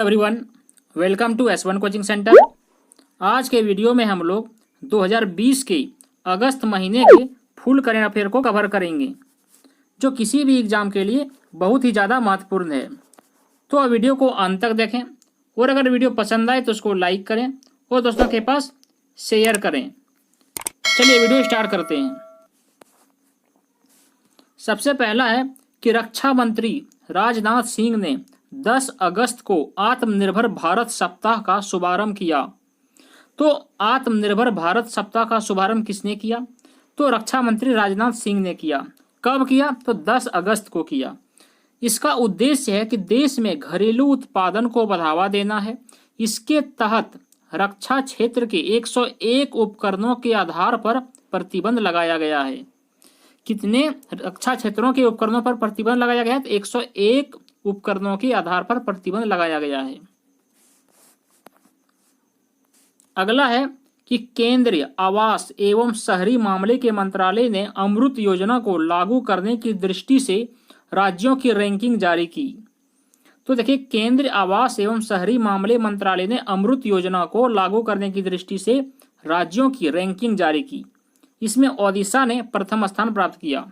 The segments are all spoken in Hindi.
Everyone, welcome to S1 coaching centre. आज के वीडियो में हम लोग 2020 के अगस्त महीने के फुल करेंट अफेयर को कवर करेंगे, जो किसी भी एग्जाम के लिए बहुत ही ज़्यादा महत्वपूर्ण है। तो वीडियो को अंत तक देखें और अगर वीडियो पसंद आए तो उसको लाइक करें और दोस्तों के पास शेयर करें। चलिए वीडियो स्टार्ट करते हैं। सबसे पहला है कि रक्षा मंत्री राजनाथ सिंह ने 10 अगस्त को आत्मनिर्भर भारत सप्ताह का शुभारंभ किया। तो आत्मनिर्भर भारत सप्ताह का शुभारंभ किसने किया? तो रक्षा मंत्री राजनाथ सिंह ने किया। कब किया? तो 10 अगस्त को किया। इसका उद्देश्य है कि देश में घरेलू उत्पादन को बढ़ावा देना है। इसके तहत रक्षा क्षेत्र के 101 उपकरणों के आधार पर प्रतिबंध लगाया गया है। कितने रक्षा क्षेत्रों के उपकरणों पर प्रतिबंध लगाया गया है? तो 101 उपकरणों के आधार पर प्रतिबंध लगाया गया है। अगला है कि केंद्रीय आवास एवं शहरी मामले के मंत्रालय ने अमृत योजना को लागू करने की दृष्टि से राज्यों की रैंकिंग जारी की। तो देखिए, केंद्रीय आवास एवं शहरी मामले मंत्रालय ने अमृत योजना को लागू करने की दृष्टि से राज्यों की रैंकिंग जारी की। इसमें ओडिशा ने प्रथम स्थान प्राप्त किया।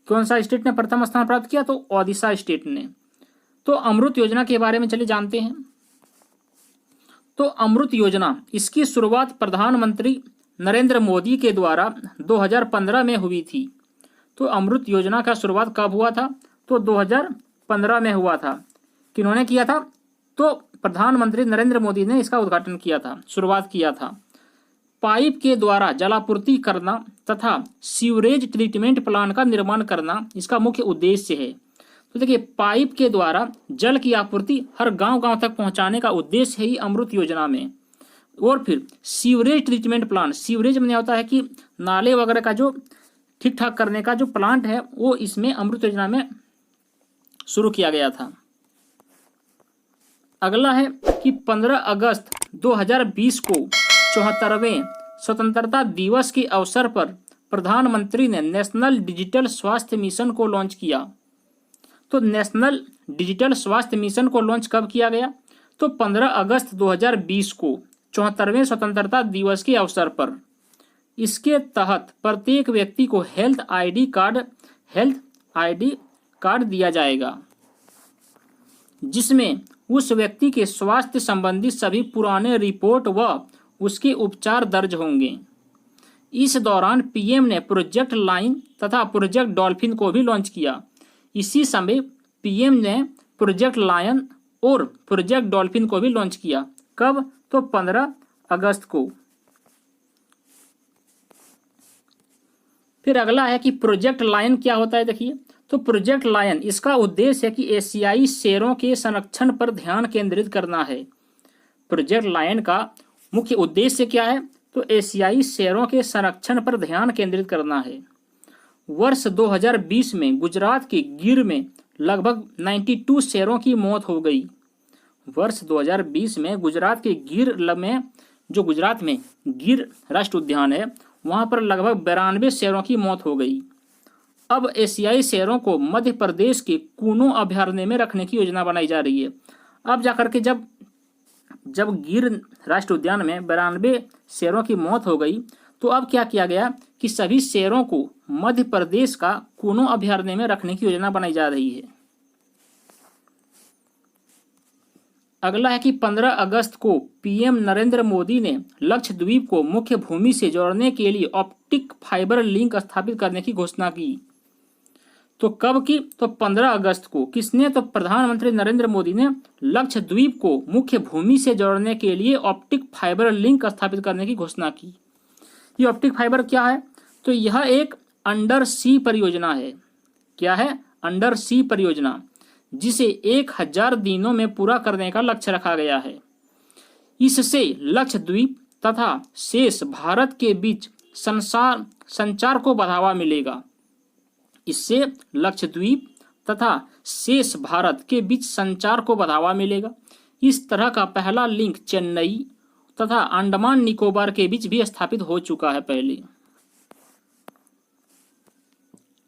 कौन सा स्टेट ने प्रथम स्थान प्राप्त किया? तो ओडिशा स्टेट ने। तो अमृत योजना के बारे में चलिए जानते हैं। तो अमृत योजना, इसकी शुरुआत प्रधानमंत्री नरेंद्र मोदी के द्वारा 2015 में हुई थी। तो अमृत योजना का शुरुआत कब हुआ था? तो 2015 में हुआ था। किन्होंने किया था? तो प्रधानमंत्री नरेंद्र मोदी ने इसका उद्घाटन किया था, शुरुआत किया था। पाइप के द्वारा जलापूर्ति करना तथा सीवरेज ट्रीटमेंट प्लांट का निर्माण करना इसका मुख्य उद्देश्य है। तो देखिए, पाइप के द्वारा जल की आपूर्ति हर गांव-गांव तक पहुंचाने का उद्देश्य है ही अमृत योजना में। और फिर सीवरेज ट्रीटमेंट प्लांट, सीवरेज में होता है कि नाले वगैरह का जो ठीक ठाक करने का जो प्लांट है, वो इसमें अमृत योजना में शुरू किया गया था। अगला है कि 15 अगस्त 2020 को 74वें स्वतंत्रता दिवस के अवसर पर प्रधानमंत्री ने नेशनल डिजिटल स्वास्थ्य मिशन को लॉन्च किया। तो नेशनल डिजिटल स्वास्थ्य मिशन को लॉन्च कब किया गया? तो 15 अगस्त 2020 को 74वें स्वतंत्रता दिवस के अवसर पर। इसके तहत प्रत्येक व्यक्ति को हेल्थ आईडी कार्ड दिया जाएगा, जिसमें उस व्यक्ति के स्वास्थ्य संबंधी सभी पुराने रिपोर्ट व उसके उपचार दर्ज होंगे। इस दौरान पीएम ने प्रोजेक्ट लाइन तथा प्रोजेक्ट डॉल्फिन को भी लॉन्च किया। इसी समय पीएम ने प्रोजेक्ट लायन और प्रोजेक्ट डॉल्फिन को भी लॉन्च किया। कब? तो 15 अगस्त को। फिर अगला है कि प्रोजेक्ट लायन क्या होता है। देखिए, तो प्रोजेक्ट लायन, इसका उद्देश्य है कि एशियाई शेरों के संरक्षण पर ध्यान केंद्रित करना है। प्रोजेक्ट लायन का मुख्य उद्देश्य क्या है? तो एशियाई शेरों के संरक्षण पर ध्यान केंद्रित करना है। वर्ष 2020 में गुजरात के गिर में लगभग 92 शेरों की मौत हो गई। वर्ष 2020 में गुजरात के गिर में, जो गुजरात में गिर राष्ट्रीय उद्यान है, वहां पर लगभग 92 शेरों की मौत हो गई। अब एशियाई शेरों को मध्य प्रदेश के कूनो अभयारण्य में रखने की योजना बनाई जा रही है। अब जाकर के जब गिर राष्ट्रीय उद्यान में 92 शेरों की मौत हो गई, तो अब क्या किया गया कि सभी शेरों को मध्य प्रदेश का कूनो अभयारण्य में रखने की योजना बनाई जा रही है। अगला है कि 15 अगस्त को पीएम नरेंद्र मोदी ने लक्षद्वीप को मुख्य भूमि से जोड़ने के लिए ऑप्टिक फाइबर लिंक स्थापित करने की घोषणा की। तो कब की? तो 15 अगस्त को। किसने? तो प्रधानमंत्री नरेंद्र मोदी ने लक्षद्वीप को मुख्य भूमि से जोड़ने के लिए ऑप्टिक फाइबर लिंक स्थापित करने की घोषणा की। ये ऑप्टिक फाइबर क्या है? तो यह एक अंडर सी परियोजना है। क्या है? अंडर सी परियोजना, जिसे 1000 दिनों में पूरा करने का लक्ष्य रखा गया है। इससे लक्षद्वीप तथा शेष भारत के बीच संचार को बढ़ावा मिलेगा। इससे लक्षद्वीप तथा शेष भारत के बीच संचार को बढ़ावा मिलेगा। इस तरह का पहला लिंक चेन्नई तथा अंडमान निकोबार के बीच भी स्थापित हो चुका है पहले।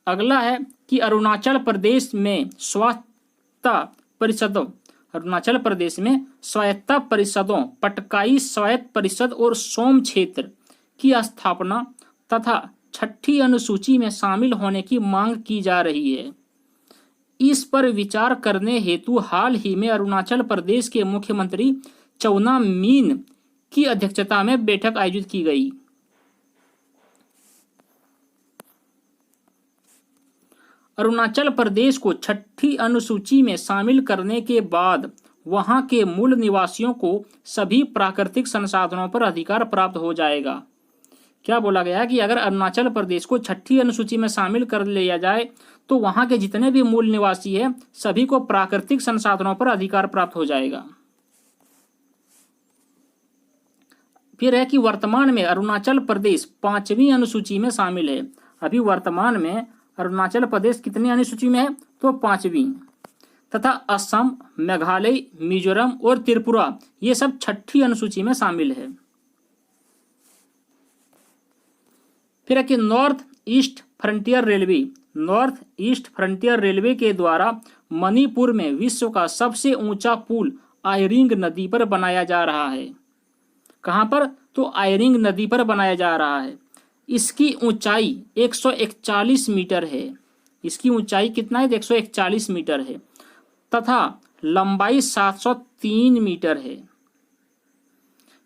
अगला है कि अरुणाचल प्रदेश में स्वायत्तता परिषद अरुणाचल प्रदेश में स्वायत्ता परिषदों पटकाई स्वायत्त परिषद और सोम क्षेत्र की स्थापना तथा छठी अनुसूची में शामिल होने की मांग की जा रही है। इस पर विचार करने हेतु हाल ही में अरुणाचल प्रदेश के मुख्यमंत्री चौना मीन की अध्यक्षता में बैठक आयोजित की गई। अरुणाचल प्रदेश को छठी अनुसूची में शामिल करने के बाद वहां के मूल निवासियों को सभी प्राकृतिक संसाधनों पर अधिकार प्राप्त हो जाएगा। क्या बोला गया कि अगर अरुणाचल प्रदेश को छठी अनुसूची में शामिल कर लिया जाए तो वहां के जितने भी मूल निवासी हैं सभी को प्राकृतिक संसाधनों पर अधिकार प्राप्त हो जाएगा। फिर है कि वर्तमान में अरुणाचल प्रदेश 5वीं अनुसूची में शामिल है। अभी वर्तमान में अरुणाचल प्रदेश कितनी अनुसूची में है? तो 5वीं। तथा असम, मेघालय, मिजोरम और त्रिपुरा ये सब छठी अनुसूची में शामिल है। फिर है कि नॉर्थ ईस्ट फ्रंटियर रेलवे के द्वारा मणिपुर में विश्व का सबसे ऊंचा पुल आयरिंग नदी पर बनाया जा रहा है। कहां पर? तो आयरिंग नदी पर बनाया जा रहा है। इसकी ऊंचाई 141 मीटर है। इसकी ऊंचाई कितना है? 141 मीटर है तथा लंबाई 703 मीटर है।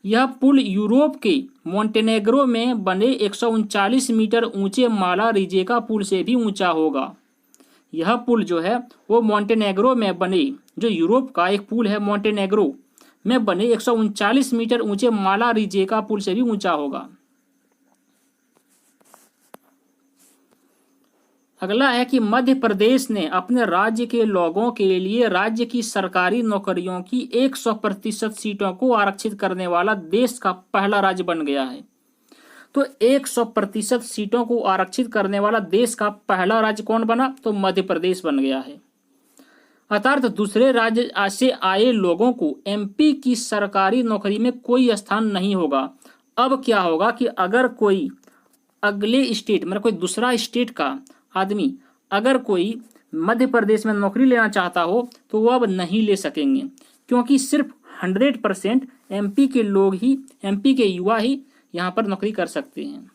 यह पुल यूरोप के मोंटेनेग्रो में बने 139 मीटर ऊंचे माला रिजेका पुल से भी ऊंचा होगा। यह पुल जो है वो मोंटेनेग्रो में बने, जो यूरोप का एक पुल है मोंटेनेग्रो में बने 139 मीटर ऊंचे माला रिजेका पुल से भी ऊंचा होगा। अगला है कि मध्य प्रदेश ने अपने राज्य के लोगों के लिए राज्य की सरकारी नौकरियों की 100% सीटों को आरक्षित करने वाला देश का पहला राज्य बन गया है। तो 100% सीटों को आरक्षित करने वाला देश का पहला राज्य कौन बना? तो मध्य प्रदेश बन गया है। अर्थात दूसरे राज्य से आए लोगों को एमपी की सरकारी नौकरी में कोई स्थान नहीं होगा। अब क्या होगा कि अगर कोई अगले स्टेट मतलब कोई दूसरा स्टेट का आदमी अगर कोई मध्य प्रदेश में नौकरी लेना चाहता हो तो वो अब नहीं ले सकेंगे, क्योंकि सिर्फ 100% एमपी के लोग ही, एमपी के युवा ही यहाँ पर नौकरी कर सकते हैं।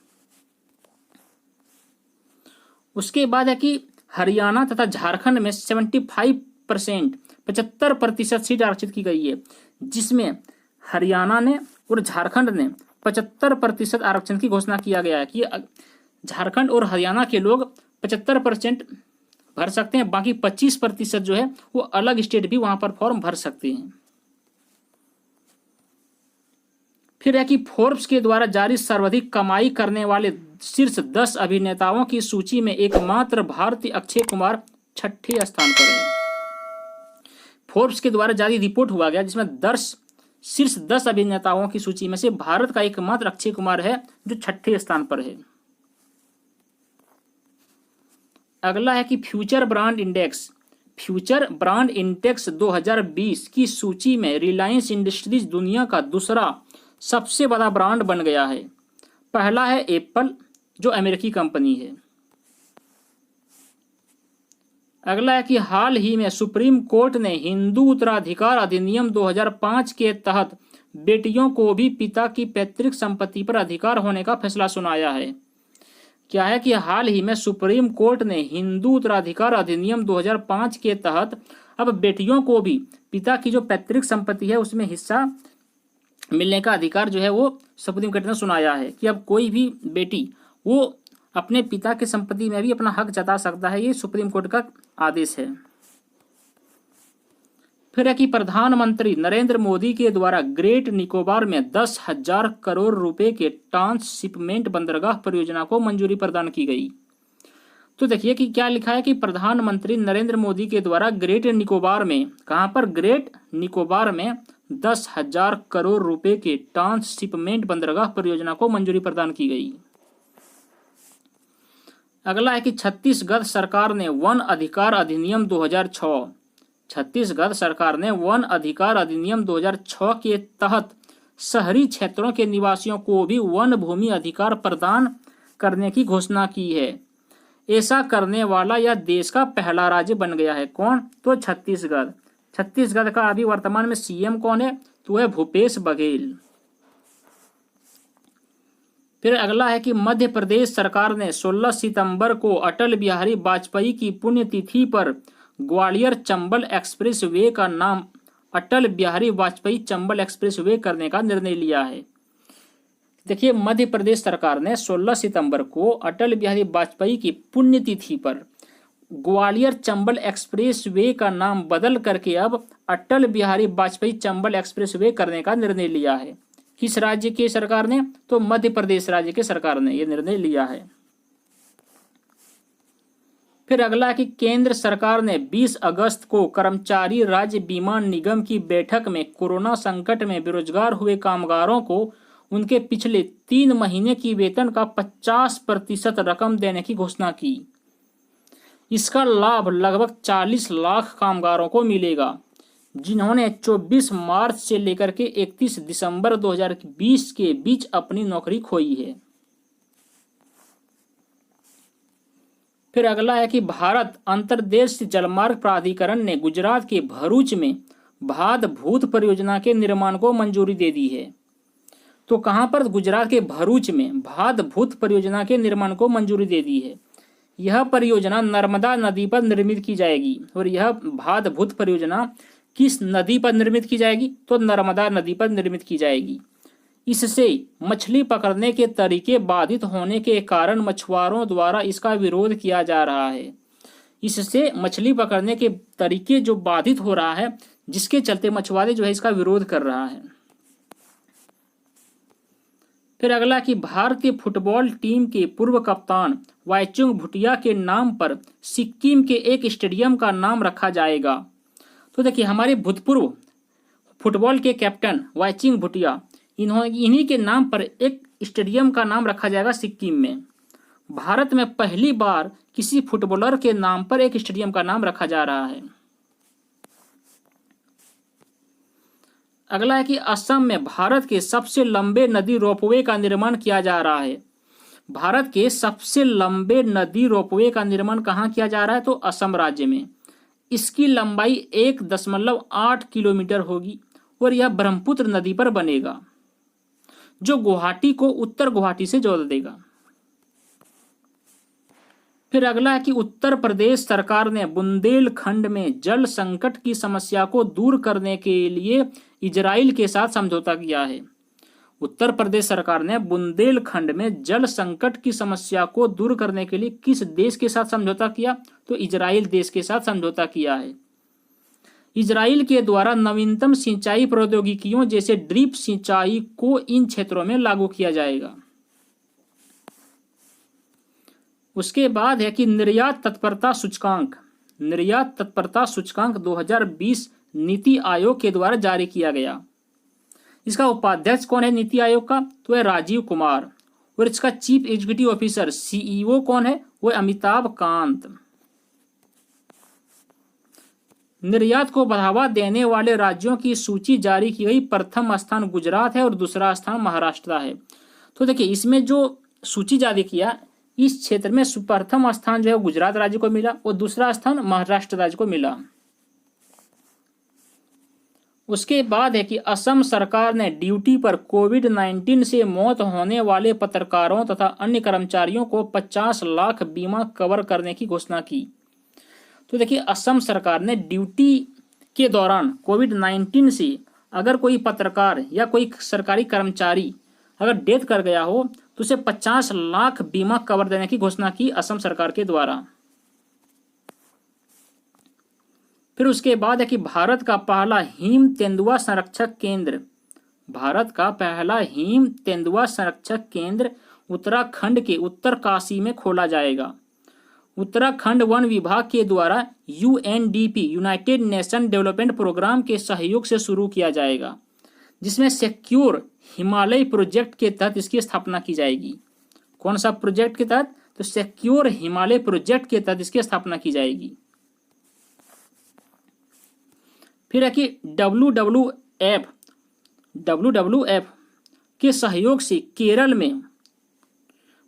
उसके बाद है कि हरियाणा तथा झारखंड में 75% सीट आरक्षित की गई है, जिसमें हरियाणा ने और झारखंड ने 75% आरक्षण की घोषणा किया गया है कि झारखंड और हरियाणा के लोग 75% भर सकते हैं, बाकी 25% जो है वो अलग स्टेट भी वहां पर फॉर्म भर सकते हैं। फिर है कि फोर्ब्स के द्वारा जारी सर्वाधिक कमाई करने वाले शीर्ष 10 अभिनेताओं की सूची में एकमात्र भारतीय अक्षय कुमार 6ठे स्थान पर है। फोर्ब्स के द्वारा जारी रिपोर्ट हुआ गया जिसमें शीर्ष 10 अभिनेताओं की सूची में से भारत का एकमात्र अक्षय कुमार है जो 6ठे स्थान पर है। अगला है कि फ्यूचर ब्रांड इंडेक्स 2020 की सूची में रिलायंस इंडस्ट्रीज दुनिया का दूसरा सबसे बड़ा ब्रांड बन गया है। पहला है एप्पल जो अमेरिकी कंपनी है। अगला है कि हाल ही में सुप्रीम कोर्ट ने हिंदू उत्तराधिकार अधिनियम 2005 के तहत बेटियों को भी पिता की पैतृक संपत्ति पर अधिकार होने का फैसला सुनाया है। क्या है कि हाल ही में सुप्रीम कोर्ट ने हिंदू उत्तराधिकार अधिनियम 2005 के तहत अब बेटियों को भी पिता की जो पैतृक संपत्ति है उसमें हिस्सा मिलने का अधिकार जो है वो सुप्रीम कोर्ट ने सुनाया है कि अब कोई भी बेटी वो अपने पिता की संपत्ति में भी अपना हक जता सकता है। ये सुप्रीम कोर्ट का आदेश है। फिर है कि प्रधानमंत्री नरेंद्र मोदी के द्वारा ग्रेट निकोबार में 10,000 करोड़ रुपए के ट्रांसशिपमेंट बंदरगाह परियोजना को मंजूरी प्रदान की गई। तो देखिए कि क्या लिखा है कि प्रधानमंत्री नरेंद्र मोदी के द्वारा ग्रेट निकोबार में, कहां पर? ग्रेट निकोबार में 10,000 करोड़ रुपए के ट्रांसशिपमेंट बंदरगाह परियोजना को मंजूरी प्रदान की गई। अगला है कि छत्तीसगढ़ सरकार ने वन अधिकार अधिनियम 2006 के तहत शहरी क्षेत्रों के निवासियों को भी वन भूमि अधिकार प्रदान करने की घोषणा की है। ऐसा करने वाला यह देश का पहला राज्य बन गया है। कौन? तो छत्तीसगढ़। छत्तीसगढ़ का अभी वर्तमान में सीएम कौन है? तो है भूपेश बघेल। फिर अगला है कि मध्य प्रदेश सरकार ने 16 सितंबर को अटल बिहारी वाजपेयी की पुण्यतिथि पर ग्वालियर चंबल एक्सप्रेस वे का नाम अटल बिहारी वाजपेयी चंबल एक्सप्रेस वे करने का निर्णय लिया है। देखिए, मध्य प्रदेश सरकार ने 16 सितंबर को अटल बिहारी वाजपेयी की पुण्यतिथि पर ग्वालियर चंबल एक्सप्रेस वे का नाम बदल करके अब अटल बिहारी वाजपेयी चंबल एक्सप्रेस वे करने का निर्णय लिया है। किस राज्य की सरकार ने? तो मध्य प्रदेश राज्य की सरकार ने यह निर्णय लिया है। फिर अगला कि केंद्र सरकार ने 20 अगस्त को कर्मचारी राज्य बीमा निगम की बैठक में कोरोना संकट में बेरोजगार हुए कामगारों को उनके पिछले 3 महीने की वेतन का 50% रकम देने की घोषणा की। इसका लाभ लगभग 40 लाख कामगारों को मिलेगा, जिन्होंने 24 मार्च से लेकर के 31 दिसंबर 2020 के बीच अपनी नौकरी खोई है। फिर अगला है कि भारत अंतर्देशीय जलमार्ग प्राधिकरण ने गुजरात के भरूच में भाद भूत परियोजना के निर्माण को मंजूरी दे दी है। तो कहां पर? गुजरात के भरूच में भाद भूत परियोजना के निर्माण को मंजूरी दे दी है। यह परियोजना नर्मदा नदी पर निर्मित की जाएगी। और यह भाद भूत परियोजना किस नदी पर निर्मित की जाएगी? तो नर्मदा नदी पर निर्मित की जाएगी। इससे मछली पकड़ने के तरीके बाधित होने के कारण मछुआरों द्वारा इसका विरोध किया जा रहा है। इससे मछली पकड़ने के तरीके जो बाधित हो रहा है, जिसके चलते मछुआरे जो है इसका विरोध कर रहा है। फिर अगला कि भारतीय फुटबॉल टीम के पूर्व कप्तान वाईचुंग भूटिया के नाम पर सिक्किम के एक स्टेडियम का नाम रखा जाएगा। तो देखिए, हमारे भूतपूर्व फुटबॉल के कैप्टन वाईचुंग भूटिया, इन्हीं के नाम पर एक स्टेडियम का नाम रखा जाएगा सिक्किम में। भारत में पहली बार किसी फुटबॉलर के नाम पर एक स्टेडियम का नाम रखा जा रहा है। अगला है कि असम में भारत के सबसे लंबे नदी रोपवे का निर्माण किया जा रहा है। भारत के सबसे लंबे नदी रोपवे का निर्माण कहाँ किया जा रहा है? तो असम राज्य में। इसकी लंबाई 1.8 किलोमीटर होगी और यह ब्रह्मपुत्र नदी पर बनेगा, जो गुवाहाटी को उत्तर गुवाहाटी से जोड़ देगा। फिर अगला है कि उत्तर प्रदेश सरकार ने बुंदेलखंड में जल संकट की समस्या को दूर करने के लिए इजराइल के साथ समझौता किया है। उत्तर प्रदेश सरकार ने बुंदेलखंड में जल संकट की समस्या को दूर करने के लिए किस देश के साथ समझौता किया? तो इजराइल देश के साथ समझौता किया है। इजराइल के द्वारा नवीनतम सिंचाई प्रौद्योगिकियों जैसे ड्रिप सिंचाई को इन क्षेत्रों में लागू किया जाएगा। उसके बाद है कि निर्यात तत्परता सूचकांक 2020 नीति आयोग के द्वारा जारी किया गया। इसका उपाध्यक्ष कौन है नीति आयोग का? तो है राजीव कुमार। और इसका चीफ एग्जीक्यूटिव ऑफिसर सीईओ कौन है? वो अमिताभ कांत। निर्यात को बढ़ावा देने वाले राज्यों की सूची जारी की गई। प्रथम स्थान गुजरात है और दूसरा स्थान महाराष्ट्र है। तो देखिए, इसमें जो सूची जारी किया, इस क्षेत्र में प्रथम स्थान जो है गुजरात राज्य को मिला और दूसरा स्थान महाराष्ट्र राज्य को मिला। उसके बाद है कि असम सरकार ने ड्यूटी पर कोविड-19 से मौत होने वाले पत्रकारों तथा अन्य कर्मचारियों को 50 लाख बीमा कवर करने की घोषणा की। तो देखिए, असम सरकार ने ड्यूटी के दौरान कोविड-19 से अगर कोई पत्रकार या कोई सरकारी कर्मचारी अगर डेथ कर गया हो तो उसे 50 लाख बीमा कवर देने की घोषणा की असम सरकार के द्वारा। फिर उसके बाद है कि भारत का पहला हिम तेंदुआ संरक्षक केंद्र उत्तराखंड के उत्तरकाशी में खोला जाएगा। उत्तराखंड वन विभाग के द्वारा UNDP united nation development programme के सहयोग से शुरू किया जाएगा, जिसमें सिक्योर हिमालय प्रोजेक्ट के तहत इसकी स्थापना की जाएगी। कौन सा प्रोजेक्ट के तहत? तो सिक्योर हिमालय प्रोजेक्ट के तहत इसकी स्थापना की जाएगी। फिर है कि WWF के सहयोग से केरल में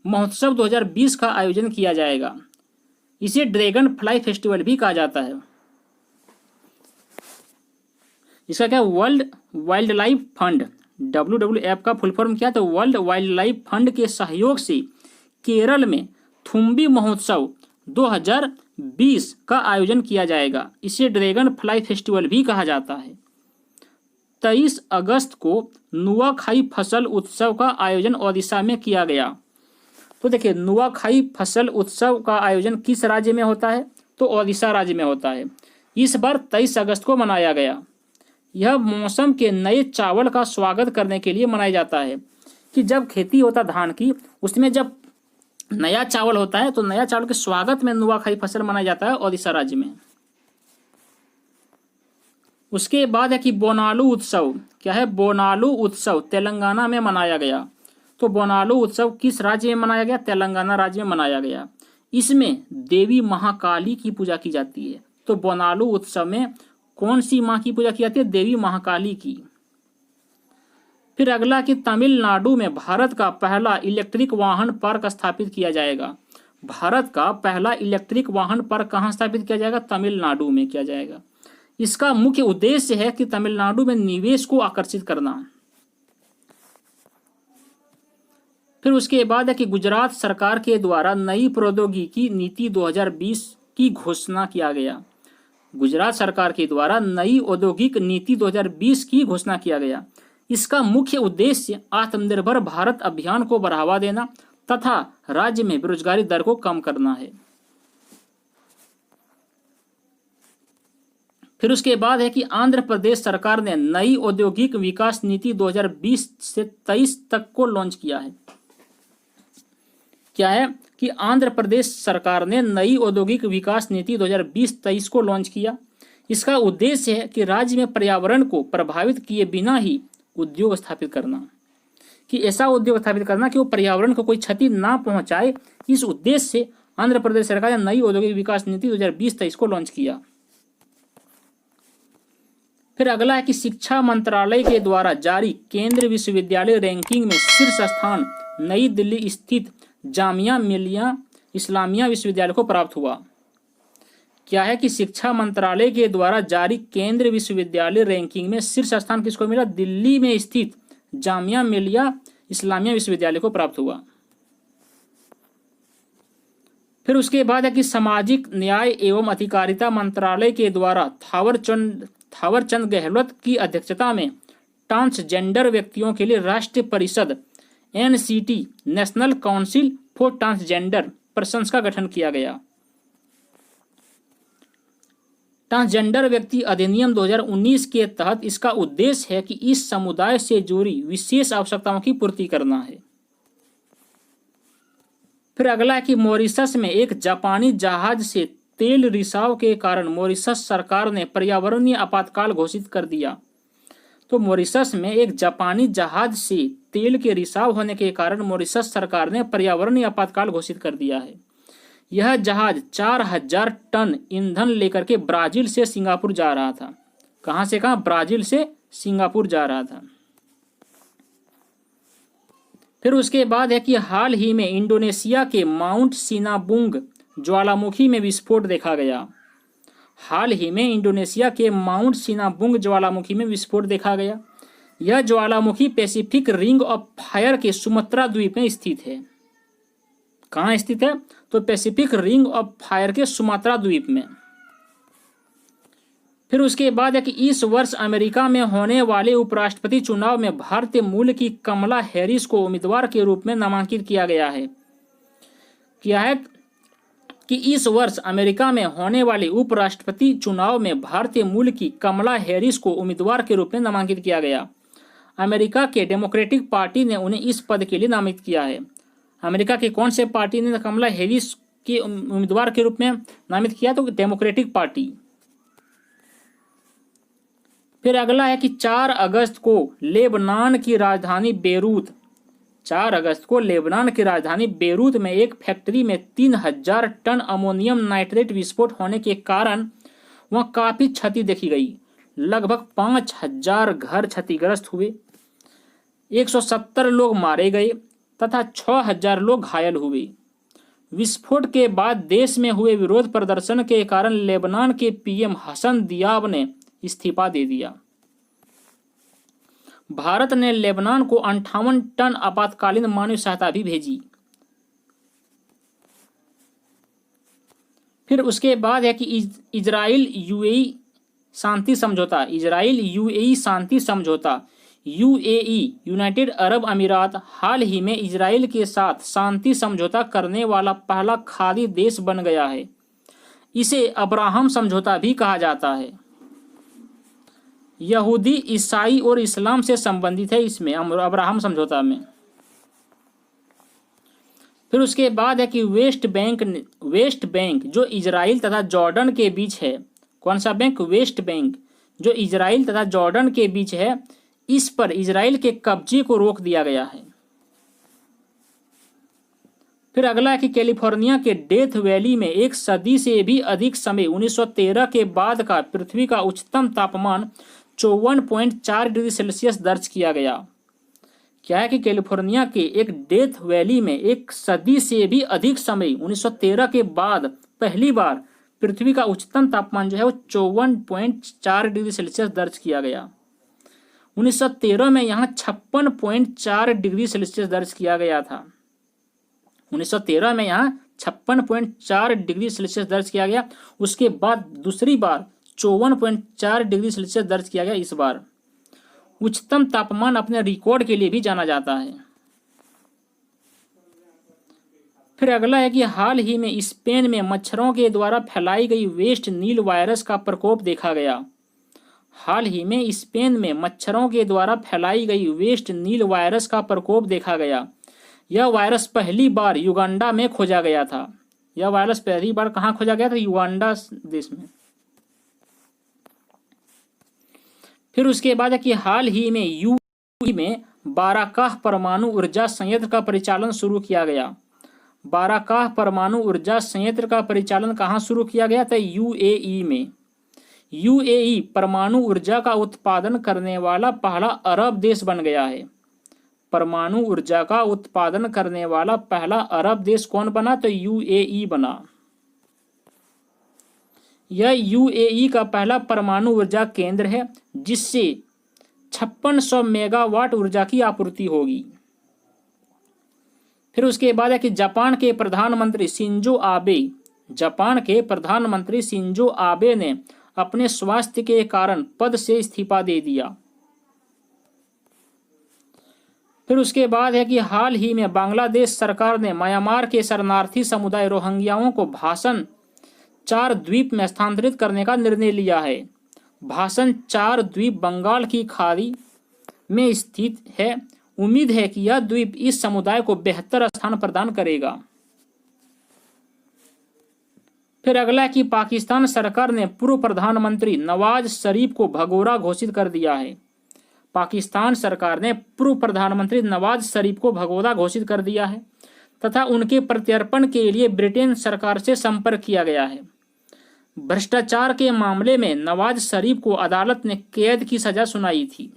महोत्सव 2020 का आयोजन किया जाएगा। इसे ड्रैगन फ्लाई फेस्टिवल भी कहा जाता है। इसका क्या, world wild life fund, WWF का फुल फॉर्म क्या, तो वर्ल्ड वाइल्ड लाइफ फंड के सहयोग से केरल में थुम्बी महोत्सव 2020 का आयोजन किया जाएगा। इसे ड्रैगन फ्लाई फेस्टिवल भी कहा जाता है। 23 अगस्त को नुआखाई फसल उत्सव का आयोजन ओडिशा में किया गया। तो देखिए, नुआखाई फसल उत्सव का आयोजन किस राज्य में होता है, तो ओडिशा राज्य में होता है। इस बार 23 अगस्त को मनाया गया। यह मौसम के नए चावल का स्वागत करने के लिए मनाया जाता है कि जब खेती होता धान की, उसमें जब नया चावल होता है तो नया चावल के स्वागत में नुआखाई फसल मनाया जाता है ओडिशा राज्य में। उसके बाद है कि बोनालू उत्सव, क्या है, बोनालू उत्सव तेलंगाना में मनाया गया। तो बोनालू उत्सव किस राज्य में मनाया गया, तेलंगाना राज्य में मनाया गया। इसमें देवी महाकाली की पूजा की जाती है। तो बोनालू उत्सव में कौन सी माँ की पूजा की जाती है, देवी महाकाली की। फिर अगला कि तमिलनाडु में भारत का पहला इलेक्ट्रिक वाहन पार्क स्थापित किया जाएगा। भारत का पहला इलेक्ट्रिक वाहन पार्क कहाँ स्थापित किया जाएगा, तमिलनाडु में किया जाएगा। इसका मुख्य उद्देश्य है कि तमिलनाडु में निवेश को आकर्षित करना। फिर उसके बाद है कि गुजरात सरकार के द्वारा नई प्रौद्योगिकी नीति 2020 की घोषणा किया गया। गुजरात सरकार के द्वारा नई औद्योगिक नीति 2020 की घोषणा किया गया। इसका मुख्य उद्देश्य आत्मनिर्भर भारत अभियान को बढ़ावा देना तथा राज्य में बेरोजगारी दर को कम करना है। फिर उसके बाद है कि आंध्र प्रदेश सरकार ने नई औद्योगिक विकास नीति 2020 से 23 तक को लॉन्च किया है। क्या है कि आंध्र प्रदेश सरकार ने नई औद्योगिक विकास नीति 2020-23 को लॉन्च किया। इसका उद्देश्य है कि राज्य में पर्यावरण को प्रभावित किए बिना ही उद्योग स्थापित करना, कि ऐसा उद्योग स्थापित करना कि वो पर्यावरण को कोई क्षति ना पहुंचाए। इस उद्देश्य से आंध्र प्रदेश सरकार ने नई औद्योगिक विकास नीति 2020-23 को लॉन्च किया। फिर अगला है कि शिक्षा मंत्रालय के द्वारा जारी केंद्रीय विश्वविद्यालय रैंकिंग में शीर्ष स्थान नई दिल्ली स्थित जामिया मिलिया इस्लामिया विश्वविद्यालय को प्राप्त हुआ। क्या है कि शिक्षा मंत्रालय के द्वारा जारी केंद्रीय विश्वविद्यालय रैंकिंग में शीर्ष स्थान किसको मिला, दिल्ली में स्थित जामिया मिलिया इस्लामिया विश्वविद्यालय को प्राप्त हुआ। फिर उसके बाद है कि सामाजिक न्याय एवं अधिकारिता मंत्रालय के द्वारा थावरचंद गहलोत की अध्यक्षता में ट्रांसजेंडर व्यक्तियों के लिए राष्ट्रीय परिषद NCT national council for transgender persons का गठन किया गया। ट्रांसजेंडर व्यक्ति अधिनियम 2019 के तहत इसका उद्देश्य है कि इस समुदाय से जुड़ी विशेष आवश्यकताओं की पूर्ति करना है। फिर अगला है कि मॉरिशस में एक जापानी जहाज से तेल रिसाव के कारण मॉरिशस सरकार ने पर्यावरणीय आपातकाल घोषित कर दिया। तो मॉरिशस में एक जापानी जहाज से तेल के रिसाव होने के कारण मॉरिशस सरकार ने पर्यावरणीय आपातकाल घोषित कर दिया है। यह जहाज 4000 टन ईंधन लेकर के ब्राजील से सिंगापुर जा रहा था। कहां से कहां, ब्राजील से सिंगापुर जा रहा था। फिर उसके बाद है कि हाल ही में इंडोनेशिया के माउंट सिनाबुंग ज्वालामुखी में विस्फोट देखा गया। हाल ही में इंडोनेशिया के माउंट सिनाबुंग ज्वालामुखी में विस्फोट देखा गया। यह ज्वालामुखी पैसिफिक रिंग ऑफ फायर के सुमात्रा द्वीप में स्थित है। कहाँ स्थित है, तो पैसिफिक रिंग ऑफ फायर के सुमात्रा द्वीप में। फिर उसके बाद है कि इस वर्ष अमेरिका में होने वाले उपराष्ट्रपति चुनाव में भारतीय मूल की कमला हैरिस को उम्मीदवार के रूप में नामांकित किया गया है। क्या है कि इस वर्ष अमेरिका में होने वाले उपराष्ट्रपति चुनाव में भारतीय मूल की कमला हैरिस को उम्मीदवार के रूप में नामांकित किया गया। अमेरिका के डेमोक्रेटिक पार्टी ने उन्हें इस पद के लिए नामित किया है। अमेरिका की कौन से पार्टी ने कमला हैरिस के उम्मीदवार के रूप में नामित किया, तो डेमोक्रेटिक पार्टी। फिर अगला है कि 4 अगस्त को लेबनान की राजधानी बेरूत 4 अगस्त को लेबनान की राजधानी बेरूत में एक फैक्ट्री में 3000 टन अमोनियम नाइट्रेट विस्फोट होने के कारण वहां काफी क्षति देखी गई। लगभग 5000 घर क्षतिग्रस्त हुए, 170 लोग मारे गए तथा 6000 लोग घायल हुए। विस्फोट के बाद देश में हुए विरोध प्रदर्शन के कारण लेबनान के PM हसन दियाब ने इस्तीफा दे दिया। भारत ने लेबनान को 58 टन आपातकालीन मानवीय सहायता भी भेजी। फिर उसके बाद है कि इजराइल यूएई शांति समझौता, इजराइल यूएई शांति समझौता, यूएई यूनाइटेड अरब अमीरात हाल ही में इजराइल के साथ शांति समझौता करने वाला पहला खाड़ी देश बन गया है। इसे अब्राहम समझौता भी कहा जाता है। यहूदी, ईसाई और इस्लाम से संबंधित है इसमें अब्राहम समझौता में। फिर उसके बाद है कि वेस्ट बैंक जो इजराइल तथा जॉर्डन के बीच है। कौन सा बैंक? वेस्ट बैंक जो इजराइल तथा जॉर्डन के बीच है, इस पर इजराइल के कब्जे को रोक दिया गया है। फिर अगला है कि कैलिफोर्निया के डेथ वैली में एक सदी से भी अधिक समय 1913 के बाद का पृथ्वी का उच्चतम तापमान 54.4 डिग्री सेल्सियस दर्ज किया गया। क्या है कि कैलिफोर्निया के एक डेथ वैली में एक सदी से भी अधिक समय 1913 के बाद पहली बार पृथ्वी का उच्चतम तापमान जो है वो 54.4 डिग्री सेल्सियस दर्ज किया गया। 1913 में यहाँ 56.4 डिग्री सेल्सियस दर्ज किया गया था। 1913 में यहाँ 56.4 डिग्री सेल्सियस दर्ज किया गया। उसके बाद दूसरी बार 54.4 डिग्री सेल्सियस दर्ज किया गया। इस बार उच्चतम तापमान अपने रिकॉर्ड के लिए भी जाना जाता है। फिर अगला है कि हाल ही में स्पेन में मच्छरों के द्वारा फैलाई गई वेस्ट नील वायरस का प्रकोप देखा गया। हाल ही में स्पेन में मच्छरों के द्वारा फैलाई गई वेस्ट नील वायरस का प्रकोप देखा गया। यह वायरस पहली बार युगांडा में खोजा गया था। यह वायरस पहली बार कहाँ खोजा गया था? युगांडा देश में। फिर उसके बाद है कि हाल ही में यूएई में बाराकाह परमाणु ऊर्जा संयंत्र का परिचालन शुरू किया गया। बाराकाह परमाणु ऊर्जा संयंत्र का परिचालन कहाँ शुरू किया गया था? यूएई में। यूएई परमाणु ऊर्जा का उत्पादन करने वाला पहला अरब देश बन गया है। परमाणु ऊर्जा का उत्पादन करने वाला पहला अरब देश कौन बना? तो यूएई बना। यह यूएई का पहला परमाणु ऊर्जा केंद्र है जिससे 5600 मेगावाट ऊर्जा की आपूर्ति होगी। फिर उसके बाद है कि जापान के प्रधानमंत्री शिंजो आबे ने अपने स्वास्थ्य के कारण पद से इस्तीफा दे दिया। फिर उसके बाद है कि हाल ही में बांग्लादेश सरकार ने म्यांमार के शरणार्थी समुदाय रोहिंग्याओं को भाषण 4 द्वीप में स्थानांतरित करने का निर्णय लिया है। भाषण 4 द्वीप बंगाल की खाड़ी में स्थित है। उम्मीद है कि यह द्वीप इस समुदाय को बेहतर स्थान प्रदान करेगा। फिर अगला है कि पाकिस्तान सरकार ने पूर्व प्रधानमंत्री नवाज शरीफ को भगोड़ा घोषित कर दिया है। पाकिस्तान सरकार ने पूर्व प्रधानमंत्री नवाज शरीफ को भगोड़ा घोषित कर दिया है तथा उनके प्रत्यर्पण के लिए ब्रिटेन सरकार से संपर्क किया गया है। भ्रष्टाचार के मामले में नवाज शरीफ को अदालत ने कैद की सजा सुनाई थी।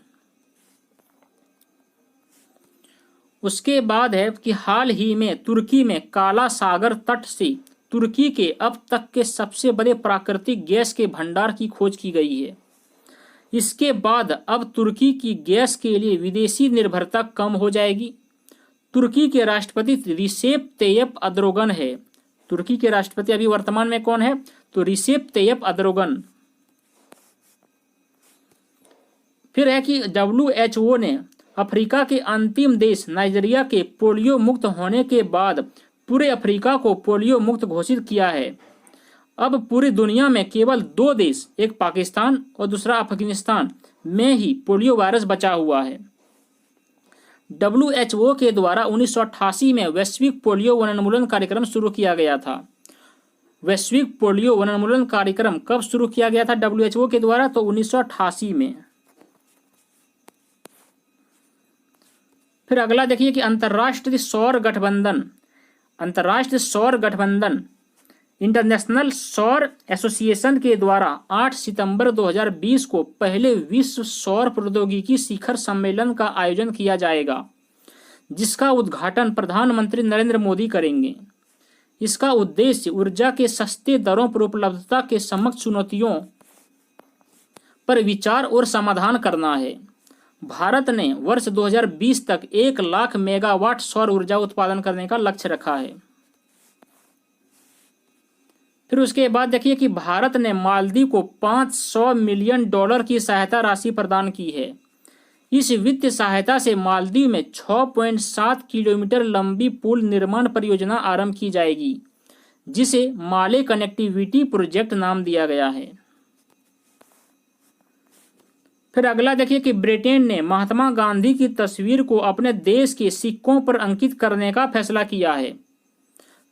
उसके बाद है कि हाल ही में तुर्की में काला सागर तट से तुर्की के अब तक के सबसे बड़े प्राकृतिक गैस के भंडार की खोज की गई है। इसके बाद अब तुर्की की गैस के लिए विदेशी निर्भरता कम हो जाएगी। तुर्की के राष्ट्रपति रिसेप तैयप एर्दोगन है। तुर्की के राष्ट्रपति अभी वर्तमान में कौन है? तो रिसेप तैयप एर्दोगन। फिर है कि WHO ने अफ्रीका के अंतिम देश नाइजीरिया के पोलियो मुक्त होने के बाद पूरे अफ्रीका को पोलियो मुक्त घोषित किया है। अब पूरी दुनिया में केवल 2 देश, एक पाकिस्तान और दूसरा अफगानिस्तान में ही पोलियो वायरस बचा हुआ है। WHO के द्वारा 1988 में वैश्विक पोलियो वनोन्मूलन कार्यक्रम शुरू किया गया था। वैश्विक पोलियो वनोन्मूलन कार्यक्रम कब शुरू किया गया था WHO के द्वारा? तो 1988 में। फिर अगला देखिए कि अंतर्राष्ट्रीय सौर गठबंधन इंटरनेशनल सौर एसोसिएशन के द्वारा 8 सितंबर 2020 को पहले विश्व सौर प्रौद्योगिकी शिखर सम्मेलन का आयोजन किया जाएगा, जिसका उद्घाटन प्रधानमंत्री नरेंद्र मोदी करेंगे। इसका उद्देश्य ऊर्जा के सस्ते दरों पर उपलब्धता के समक्ष चुनौतियों पर विचार और समाधान करना है। भारत ने वर्ष 2020 तक 1 लाख मेगावाट सौर ऊर्जा उत्पादन करने का लक्ष्य रखा है। फिर उसके बाद देखिए कि भारत ने मालदीव को $500 मिलियन की सहायता राशि प्रदान की है। इस वित्तीय सहायता से मालदीव में 6.7 किलोमीटर लंबी पुल निर्माण परियोजना आरंभ की जाएगी, जिसे माले कनेक्टिविटी प्रोजेक्ट नाम दिया गया है। फिर अगला देखिए कि ब्रिटेन ने महात्मा गांधी की तस्वीर को अपने देश के सिक्कों पर अंकित करने का फैसला किया है।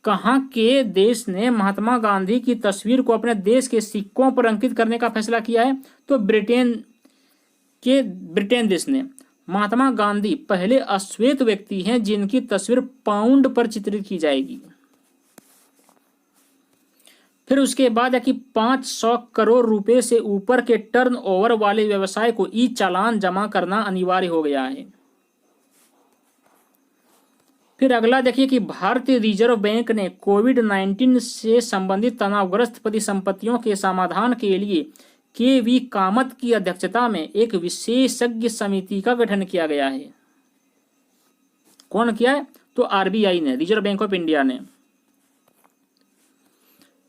कहाँ के देश ने महात्मा गांधी की तस्वीर को अपने देश के सिक्कों पर अंकित करने का फैसला किया है? तो ब्रिटेन देश ने। महात्मा गांधी पहले अश्वेत व्यक्ति हैं जिनकी तस्वीर पाउंड पर चित्रित की जाएगी। फिर उसके बाद है कि 500 करोड़ रुपए से ऊपर के टर्नओवर वाले व्यवसाय को ई चालान जमा करना अनिवार्य हो गया है। फिर अगला देखिए कि भारतीय रिजर्व बैंक ने कोविड-19 से संबंधित तनावग्रस्त परिसंपत्तियों के समाधान के लिए के.वी. कामत की अध्यक्षता में एक विशेषज्ञ समिति का गठन किया गया है। कौन किया है? तो आरबीआई ने, रिजर्व बैंक ऑफ इंडिया ने।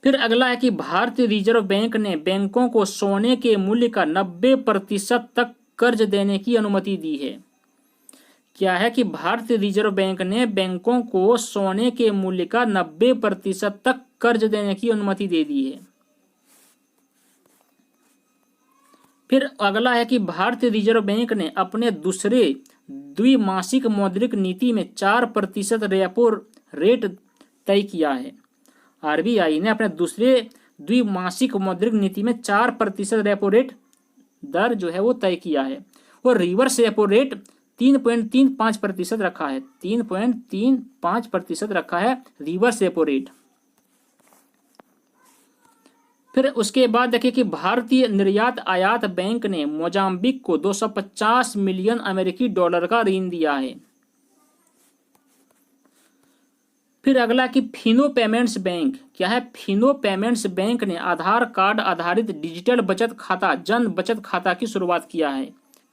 फिर अगला है कि भारतीय रिजर्व बैंक ने बैंकों को सोने के मूल्य का 90% तक कर्ज देने की अनुमति दी है। क्या है कि भारतीय रिजर्व बैंक ने बैंकों को सोने के मूल्य का 90% तक कर्ज देने की अनुमति दे दी है। फिर अगला है कि भारतीय रिजर्व बैंक ने अपने दूसरे द्विमासिक मौद्रिक नीति में 4% रेपो रेट तय किया है। आरबीआई ने अपने दूसरे द्विमासिक मौद्रिक नीति में 4% रेपो रेट दर जो है वो तय किया है, और रिवर्स रेपो रेट 3.35% रखा है। 3.35% रखा है रिवर्स रेपो रेट। फिर उसके बाद देखिए कि भारतीय निर्यात आयात बैंक ने मोजाम्बिक को $250 मिलियन का ऋण दिया है। फिर अगला कि फिनो पेमेंट्स बैंक। क्या है? फिनो पेमेंट्स बैंक ने आधार कार्ड आधारित डिजिटल बचत खाता जन बचत खाता की शुरुआत किया है।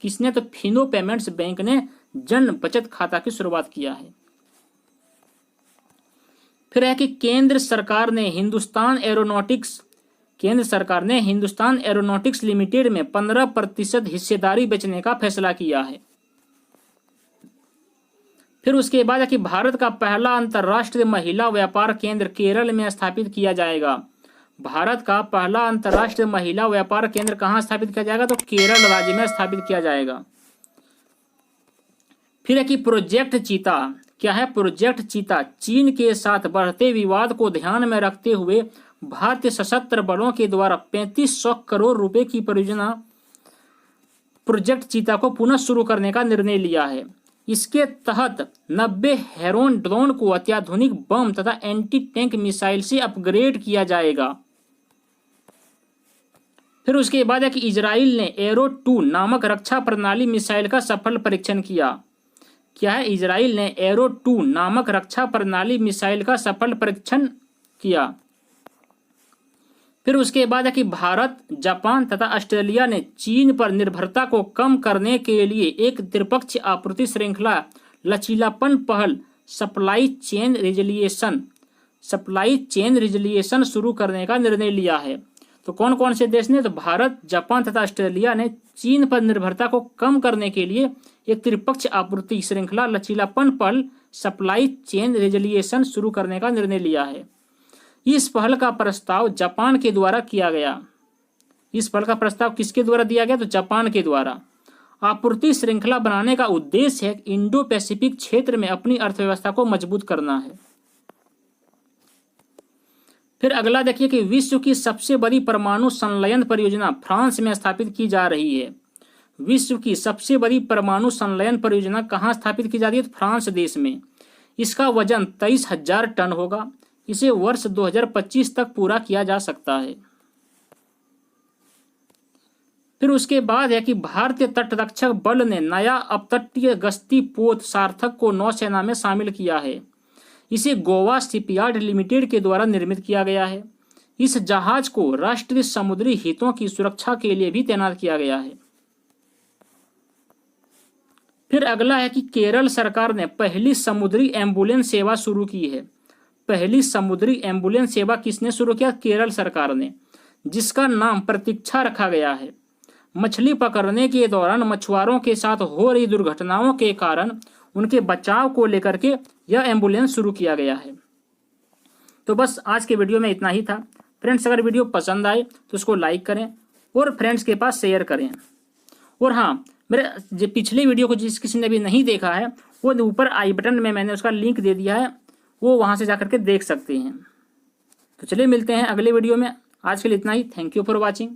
किसने? तो फिनो पेमेंट्स बैंक ने जन बचत खाता की शुरुआत किया है। फिर है कि केंद्र सरकार ने हिंदुस्तान एरोनॉटिक्स लिमिटेड में 15% हिस्सेदारी बेचने का फैसला किया है। फिर उसके बाद है कि भारत का पहला अंतर्राष्ट्रीय महिला व्यापार केंद्र केरल में स्थापित किया जाएगा। भारत का पहला अंतर्राष्ट्रीय महिला व्यापार केंद्र कहाँ स्थापित किया जाएगा? तो केरल राज्य में स्थापित किया जाएगा। फिर है कि प्रोजेक्ट चीता। क्या है? प्रोजेक्ट चीता चीन के साथ बढ़ते विवाद को ध्यान में रखते हुए भारतीय सशस्त्र बलों के द्वारा 3500 करोड़ रुपए की परियोजना प्रोजेक्ट चीता को पुनः शुरू करने का निर्णय लिया है। इसके तहत 90 हेरोन ड्रोन को अत्याधुनिक बम तथा एंटी टैंक मिसाइल से अपग्रेड किया जाएगा। फिर उसके बाद है कि इजराइल ने एरो 2 नामक रक्षा प्रणाली मिसाइल का सफल परीक्षण किया। क्या है? इजराइल ने एरो 2 नामक रक्षा प्रणाली मिसाइल का सफल परीक्षण किया। फिर उसके बाद है कि भारत, जापान तथा ऑस्ट्रेलिया ने चीन पर निर्भरता को कम करने के लिए एक त्रिपक्षीय आपूर्ति श्रृंखला लचीलापन पहल सप्लाई चेन रिजलिएशन शुरू करने का निर्णय लिया है। तो कौन कौन से देश ने? तो भारत, जापान तथा ऑस्ट्रेलिया ने चीन पर निर्भरता को कम करने के लिए एक त्रिपक्षीय आपूर्ति श्रृंखला लचीलापन पहल सप्लाई चेन रिजलिएशन शुरू करने का निर्णय लिया है। इस पहल का प्रस्ताव जापान के द्वारा किया गया। इस पहल का प्रस्ताव किसके द्वारा दिया गया? तो जापान के द्वारा। आपूर्ति श्रृंखला बनाने का उद्देश्य है इंडो पैसिफिक क्षेत्र में अपनी अर्थव्यवस्था को मजबूत करना है। फिर अगला देखिए कि विश्व की सबसे बड़ी परमाणु संलयन परियोजना फ्रांस में स्थापित की जा रही है। विश्व की सबसे बड़ी परमाणु संलयन परियोजना कहाँ स्थापित की जा रही है? तो फ्रांस देश में। इसका वजन 23,000 टन होगा। इसे वर्ष 2025 तक पूरा किया जा सकता है। फिर उसके बाद है कि भारतीय तटरक्षक बल ने नया अपतटीय गश्ती पोत सार्थक को नौसेना में शामिल किया है। इसे गोवा शिपयार्ड लिमिटेड के द्वारा निर्मित किया गया है। इस जहाज को राष्ट्रीय समुद्री हितों की सुरक्षा के लिए भी तैनात किया गया है। फिर अगला है कि केरल सरकार ने पहली समुद्री एम्बुलेंस सेवा शुरू की है। पहली समुद्री एम्बुलेंस सेवा किसने शुरू किया? केरल सरकार ने, जिसका नाम प्रतीक्षा रखा गया है। मछली पकड़ने के दौरान मछुआरों के साथ हो रही दुर्घटनाओं के कारण उनके बचाव को लेकर के यह एम्बुलेंस शुरू किया गया है। तो बस आज के वीडियो में इतना ही था फ्रेंड्स। अगर वीडियो पसंद आए तो उसको लाइक करें और फ्रेंड्स के पास शेयर करें। और हाँ, मेरे जो पिछले वीडियो को जिस किसी ने भी नहीं देखा है वो ऊपर आई बटन में मैंने उसका लिंक दे दिया है, वो वहाँ से जाकर के देख सकते हैं। तो चलिए मिलते हैं अगले वीडियो में। आज के लिए इतना ही। Thank you for watching.